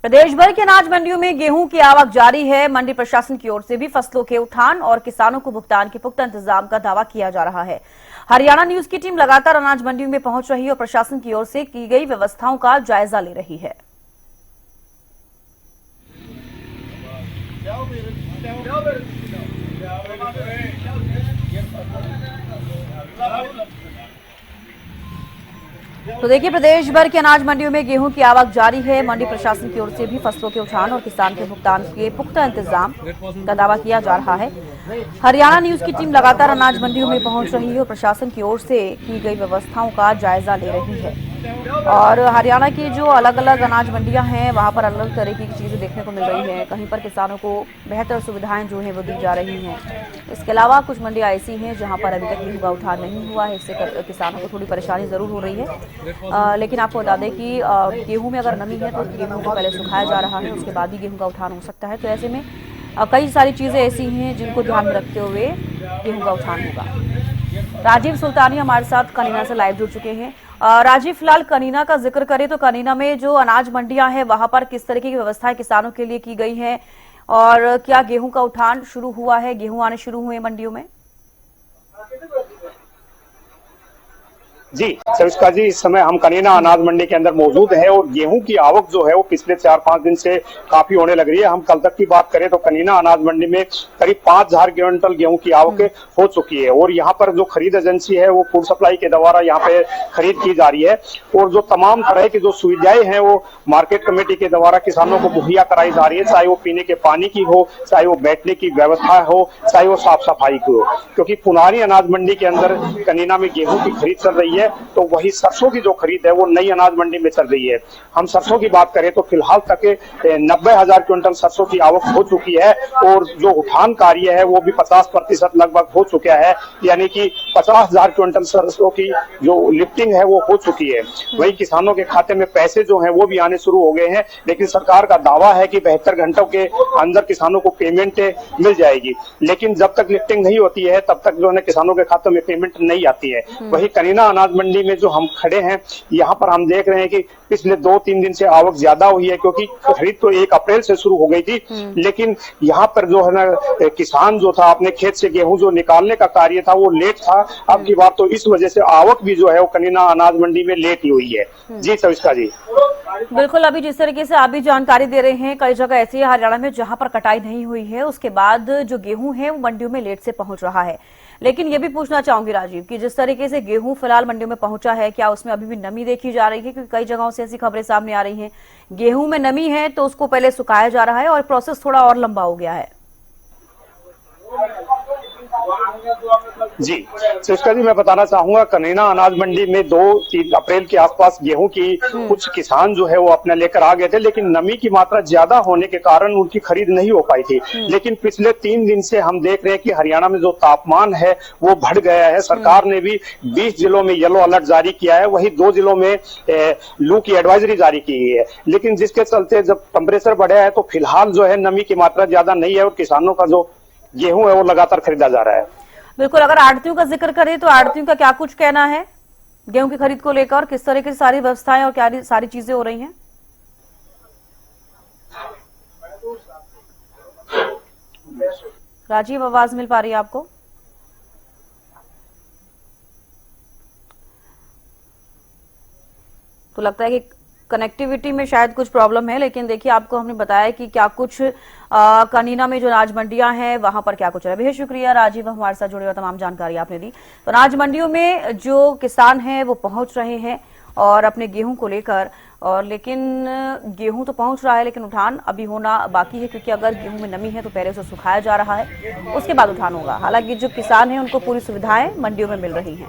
प्रदेश भर के अनाज मंडियों में गेहूं की आवक जारी है। मंडी प्रशासन की ओर से भी फसलों के उठान और किसानों को भुगतान के पुख्ता इंतजाम का दावा किया जा रहा है। हरियाणा न्यूज की टीम लगातार अनाज मंडियों में पहुंच रही है और प्रशासन की ओर से की गई व्यवस्थाओं का जायजा ले रही है। तो देखिए, प्रदेश भर के अनाज मंडियों में गेहूं की आवक जारी है। मंडी प्रशासन की ओर से भी फसलों के उठान और किसान के भुगतान के पुख्ता इंतजाम का दावा किया जा रहा है। हरियाणा न्यूज की टीम लगातार अनाज मंडियों में पहुंच रही है और प्रशासन की ओर से की गई व्यवस्थाओं का जायजा ले रही है। और हरियाणा की जो अलग अलग अनाज मंडियां हैं, वहां पर अलग अलग तरीके की चीजें देखने को मिल रही है। कहीं पर किसानों को बेहतर सुविधाएं जो है वो दी जा रही हैं। इसके अलावा कुछ मंडियां ऐसी हैं जहां पर अभी तक गेहूं का उठान नहीं हुआ है। इससे किसानों को थोड़ी परेशानी जरूर हो रही है। लेकिन आपको बता दें कि गेहूं में अगर नमी है तो गेहूं को पहले सुखाया जा रहा है, उसके बाद ही गेहूं का उठान हो सकता है। तो ऐसे में कई सारी चीजें ऐसी हैं जिनको ध्यान में रखते हुए गेहूं का उठान होगा। राजीव सुल्तानी हमारे साथ कनीना से लाइव जुड़ चुके हैं। राजीव, फिलहाल कनीना का जिक्र करें तो कनीना में जो अनाज मंडियां हैं वहां पर किस तरीके की व्यवस्थाएं किसानों के लिए की गई है और क्या गेहूं का उठान शुरू हुआ है, गेहूं आने शुरू हुए मंडियों में? जी सविष्का जी, इस समय हम कनीना अनाज मंडी के अंदर मौजूद है और गेहूं की आवक जो है वो पिछले 4-5 दिन से काफी होने लग रही है। हम कल तक की बात करें तो कनीना अनाज मंडी में करीब 5000 क्विंटल गेहूं की आवक हो चुकी है और यहाँ पर जो खरीद एजेंसी है वो फूड सप्लाई के द्वारा यहाँ पे खरीद की जा रही है और जो तमाम तरह की जो सुविधाएं हैं वो मार्केट कमेटी के द्वारा किसानों को मुहैया कराई जा रही है, चाहे वो पीने के पानी की हो, चाहे वो बैठने की व्यवस्था हो, चाहे वो साफ सफाई की हो। क्योंकि पुरानी अनाज मंडी के अंदर कनीना में गेहूं की खरीद चल रही है तो वही सरसों की जो खरीद है वो नई अनाज मंडी में चल रही है। हम सरसों की बात करें तो फिलहाल तक 90,000 क्विंटल सरसों की आवक हो चुकी है और जो उठान कार्य है वो भी 50% लगभग हो चुका है, यानी कि 50,000 क्विंटल सरसों की जो लिफ्टिंग है वो हो चुकी है। वही किसानों के खाते में पैसे जो है वो भी आने शुरू हो गए हैं, लेकिन सरकार का दावा है कि 72 घंटों के अंदर किसानों को पेमेंट मिल जाएगी। लेकिन जब तक लिफ्टिंग नहीं होती है तब तक जो है किसानों के खातों में पेमेंट नहीं आती है। वही कनीना अनाज मंडी में जो हम खड़े हैं यहाँ पर हम देख रहे हैं कि पिछले 2-3 दिन से आवक ज्यादा हुई है, क्योंकि खरीद तो 1 अप्रैल से शुरू हो गई थी। लेकिन यहाँ पर जो है ना किसान जो था अपने खेत से गेहूं जो निकालने का कार्य था वो लेट था। अब की बात तो इस वजह से आवक भी जो है वो कनीना अनाज मंडी में लेट ही हुई है। जी सविष्का जी, बिल्कुल। अभी जिस तरीके से आप भी जानकारी दे रहे हैं, कई जगह ऐसी है हरियाणा में जहां पर कटाई नहीं हुई है, उसके बाद जो गेहूं है वो मंडियों में लेट से पहुंच रहा है। लेकिन ये भी पूछना चाहूंगी राजीव कि जिस तरीके से गेहूं फिलहाल मंडियों में पहुंचा है, क्या उसमें अभी भी नमी देखी जा रही है? क्योंकि कई जगहों से ऐसी खबरें सामने आ रही हैं, गेहूं में नमी है तो उसको पहले सुखाया जा रहा है और प्रोसेस थोड़ा और लंबा हो गया है। जी सविष्का जी, मैं बताना चाहूंगा कनीना अनाज मंडी में 2-3 अप्रैल के आसपास गेहूं की कुछ किसान जो है वो अपने लेकर आ गए थे, लेकिन नमी की मात्रा ज्यादा होने के कारण उनकी खरीद नहीं हो पाई थी। लेकिन पिछले 3 दिन से हम देख रहे हैं कि हरियाणा में जो तापमान है वो बढ़ गया है। सरकार ने भी 20 जिलों में येलो अलर्ट जारी किया है, वही 2 जिलों में लू की एडवाइजरी जारी की गई है। लेकिन जिसके चलते जब टेम्परेचर बढ़ा है तो फिलहाल जो है नमी की मात्रा ज्यादा नहीं है और किसानों का जो गेहूं है वो लगातार खरीदा जा रहा है। बिल्कुल। अगर आड़तियों का जिक्र करें तो आड़तियों का क्या कुछ कहना है गेहूं की खरीद को लेकर और किस तरह की सारी व्यवस्थाएं और क्या सारी चीजें हो रही हैं? राजीव, आवाज मिल पा रही है आपको? तो लगता है कि कनेक्टिविटी में शायद कुछ प्रॉब्लम है। लेकिन देखिए, आपको हमने बताया कि क्या कुछ कनीना में जो अनाज मंडियां हैं वहां पर क्या कुछ है। बेहद शुक्रिया राजीव, हमारे साथ जुड़े हुए तमाम जानकारी आपने दी। तो अनाज मंडियों में जो किसान हैं वो पहुंच रहे हैं और अपने गेहूं को लेकर, और लेकिन गेहूं तो पहुंच रहा है लेकिन उठान अभी होना बाकी है, क्योंकि अगर गेहूं में नमी है तो पहले उसे सुखाया जा रहा है, उसके बाद उठान होगा। हालांकि जो किसान हैं उनको पूरी सुविधाएं मंडियों में मिल रही हैं।